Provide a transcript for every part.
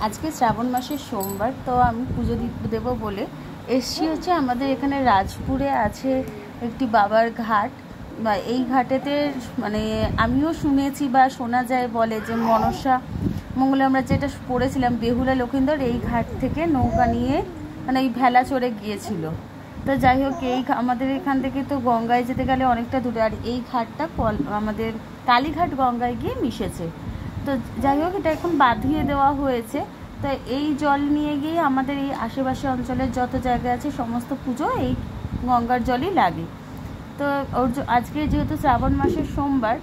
আজকে শ্রাবণ মাসের সোমবার, তো আমি পুজো দেবো বলে এসছি হচ্ছে আমাদের এখানে রাজপুরে আছে একটি বাবার ঘাট। বা এই ঘাটেতে মানে আমিও শুনেছি বা শোনা যায় বলে যে মনসা মঙ্গলে আমরা যেটা পড়েছিলাম বেহুলা লক্ষিন্দর এই ঘাট থেকে নৌকা নিয়ে মানে এই ভেলা চড়ে গিয়েছিল। তো যাই হোক, এই আমাদের এখান থেকে তো গঙ্গায় যেতে গেলে অনেকটা দূরে, আর এই ঘাটটা আমাদের কালীঘাট গঙ্গায় গিয়ে মিশেছে। তো যাই হোক, এটা এখন বাঁধিয়ে দেওয়া হয়েছে। তো এই জল নিয়ে গিয়ে আমাদের এই আশেপাশে অঞ্চলের যত জায়গা আছে সমস্ত পুজো এই গঙ্গার জলই লাগে। তো আজকে যেহেতু শ্রাবণ মাসের সোমবার,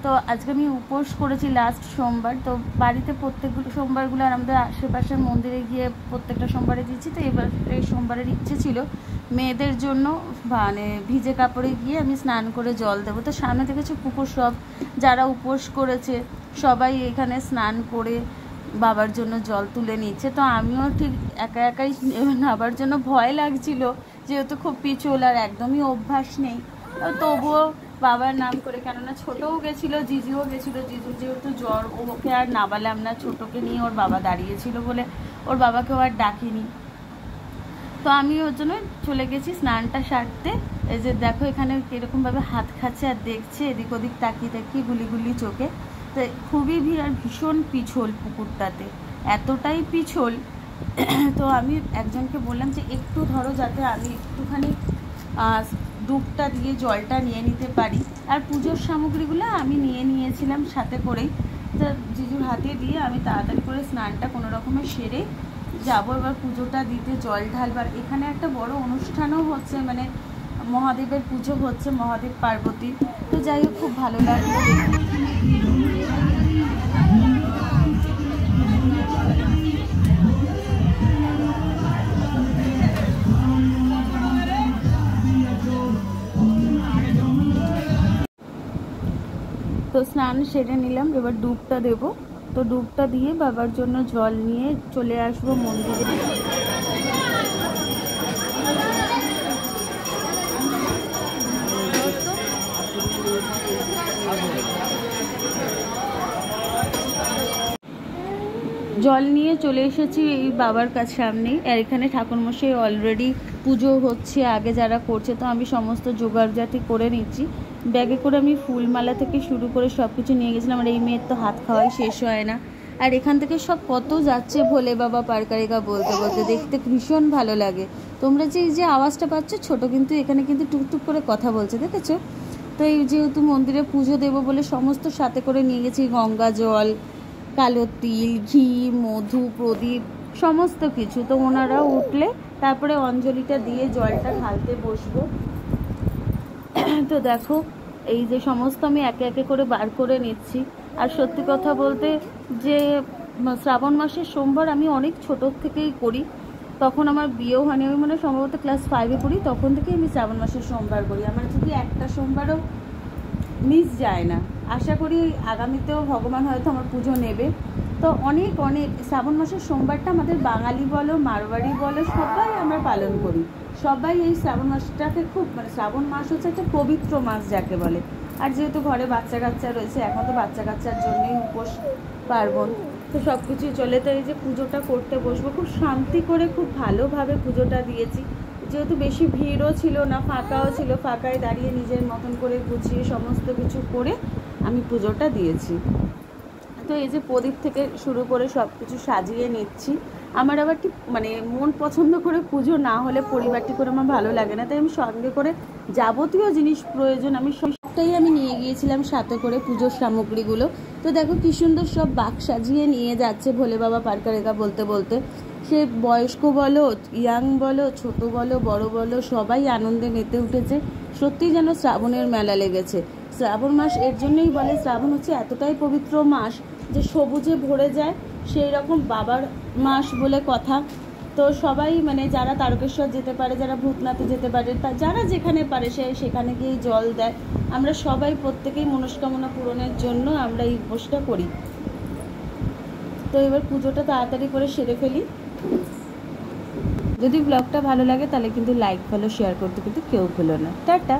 তো আজকে আমি উপোস করেছি লাস্ট সোমবার। তো বাড়িতে প্রত্যেকগুলো সোমবারগুলো আর আমাদের আশেপাশের মন্দিরে গিয়ে প্রত্যেকটা সোমবারে দিচ্ছি। তো এবার এই সোমবারের ইচ্ছে ছিল মেয়েদের জন্য মানে ভিজে কাপড়ে গিয়ে আমি স্নান করে জল দেবো। তো সামনে দেখেছি পুকুর, সব যারা উপোস করেছে সবাই এখানে স্নান করে বাবার জন্য জল তুলে নিচ্ছে। তো আমিও ঠিক একা একাই নাবার জন্য ভয় লাগছিল, যেহেতু খুব পিছল আর একদমই অভ্যাস নেই। তবুও বাবার নাম করে, কেননা ছোটও গেছিলো, জিজুও গেছিলো। জিজু যেহেতু জ্বর, ওকে আর নামালাম না, ছোটোকে নিয়ে ওর বাবা দাঁড়িয়েছিল বলে ওর বাবাকেও আর ডাকিনি। তো আমি ওর জন্য চলে গেছি স্নানটা সারতে। এই যে দেখো এখানে কীরকমভাবে হাত খাচ্ছে আর দেখছে এদিক ওদিক তাকিয়ে তাকিয়ে গুলি গুলি চোখে। তো খুবই ভিড় আর ভীষণ পিছল পুকুরটাতে, এতটাই পিছল। তো আমি একজনকে বললাম যে একটু ধরো, যাতে আমি একটুখানি ডুবটা দিয়ে জলটা নিয়ে নিতে পারি। আর পুজোর সামগ্রীগুলো আমি নিয়ে নিয়েছিলাম সাথে করেই। তো জিজুর হাতে দিয়ে আমি তাড়াতাড়ি করে স্নানটা কোনো রকমে সেরে যাবো এবার পুজোটা দিতে, জল ঢালবার। এখানে একটা বড় অনুষ্ঠানও হচ্ছে, মানে মহাদেবের পুজো হচ্ছে, মহাদেব পার্বতী। তো যাই হোক, খুব ভালো লাগলো। তো স্নান সেরে নিলাম, এবার ডুবটা দেব। তো ডুবটা দিয়ে বাবার জন্য জল নিয়ে চলে আসবো মন্দিরে। জল নিয়ে চলে এসেছি এই বাবার কাছে সামনেই। আর এখানে ঠাকুরমশাই অলরেডি পুজো হচ্ছে, আগে যারা করছে। তো আমি সমস্ত জোগাড়জাতি করে নিচ্ছি। ব্যাগে করে আমি ফুলমালা থেকে শুরু করে সব কিছু নিয়ে গেছিলাম। আর এই মেয়ের তো হাত খাওয়াই শেষ হয় না। আর এখান থেকে সব কত যাচ্ছে ভোলে বাবা পারকারিকা বলতে বলতে, দেখতে ভীষণ ভালো লাগে। তোমরা যে এই যে আওয়াজটা পাচ্ছ ছোট, কিন্তু এখানে কিন্তু টুকটুক করে কথা বলছে, দেখেছো? তো এই যেহেতু মন্দিরে পুজো দেবো বলে সমস্ত সাথে করে নিয়ে গেছি, গঙ্গা জল, কালো তিল, ঘি, মধু, প্রদীপ, সমস্ত কিছু। তো ওনারা উঠলে তারপরে অঞ্জলিটা দিয়ে জলটা ঢালতে বসবো। তো দেখো এই যে সমস্ত আমি একে একে করে বার করে নিচ্ছি। আর সত্যি কথা বলতে যে শ্রাবণ মাসের সোমবার আমি অনেক ছোটোর থেকেই করি। তখন আমার বিয়েও হয়নি, আমি মানে সম্ভবত ক্লাস 5-এ পড়ি, তখন থেকেই আমি শ্রাবণ মাসের সোমবার করি। আমার যদি একটা সোমবারও মিস যায় না। আশা করি আগামীতেও ভগবান হয়তো আমার পুজো নেবে। তো অনেক শ্রাবণ মাসের সোমবারটা আমাদের বাঙালি বলো, মারওয়াড়ি বলো, সবাই আমরা পালন করি। সবাই এই শ্রাবণ মাসটাকে খুব, মানে শ্রাবণ মাস হচ্ছে একটা পবিত্র মাস যাকে বলে। আর যেহেতু ঘরে বাচ্চা কাচ্চা রয়েছে, এখন তো বাচ্চা কাচ্চার জন্যই উপোস পার্বণ, তো সব কিছুই চলে। তো এই যে পুজোটা করতে বসবো, খুব শান্তি করে খুব ভালোভাবে পুজোটা দিয়েছি। যেহেতু বেশি ভিড়ও ছিল না, ফাঁকাও ছিল, ফাঁকায় দাঁড়িয়ে নিজের মতন করে গুছিয়ে সমস্ত কিছু করে আমি পুজোটা দিয়েছি। তো এই যে প্রদীপ থেকে শুরু করে সব কিছু সাজিয়ে নিচ্ছি। আমার আবার ঠিক মানে মন পছন্দ করে পুজো না হলে পরিবারটি করে আমার ভালো লাগে না, তাই আমি সঙ্গে করে যাবতীয় জিনিস প্রয়োজন আমি সবটাই আমি নিয়ে গিয়েছিলাম সাথে করে পুজোর সামগ্রীগুলো। তো দেখো কি সুন্দর সব বাক্স সাজিয়ে নিয়ে যাচ্ছে ভোলে বাবা পারকারেকা বলতে বলতে। সে বয়স্ক বলো, ইয়াং বলো, ছোট বলো, বড় বলো, সবাই আনন্দে মেতে উঠেছে। সত্যিই যেন শ্রাবণের মেলা লেগেছে। শ্রাবণ মাস এর জন্যই বলে, শ্রাবণ হচ্ছে এতটাই পবিত্র মাস যে সবুজে ভরে যায়, সেই রকম বাবার মাস বলে কথা। তো সবাই মানে যারা তারকেশ্বর যেতে পারে, যারা ভূতনাথে যেতে পারে, যারা যেখানে পারে সেখানে গিয়ে জল দেয়। আমরা সবাই প্রত্যেকেই মনস্কামনা পূরণের জন্য আমরা এই উপোসটা করি। তো এবার পুজোটা তাড়াতাড়ি করে সেরে ফেলি। যদি ব্লগটা ভালো লাগে তাহলে কিন্তু লাইক, ফলো, শেয়ার করতে কিন্তু কেউ ভুলো না। টাটা।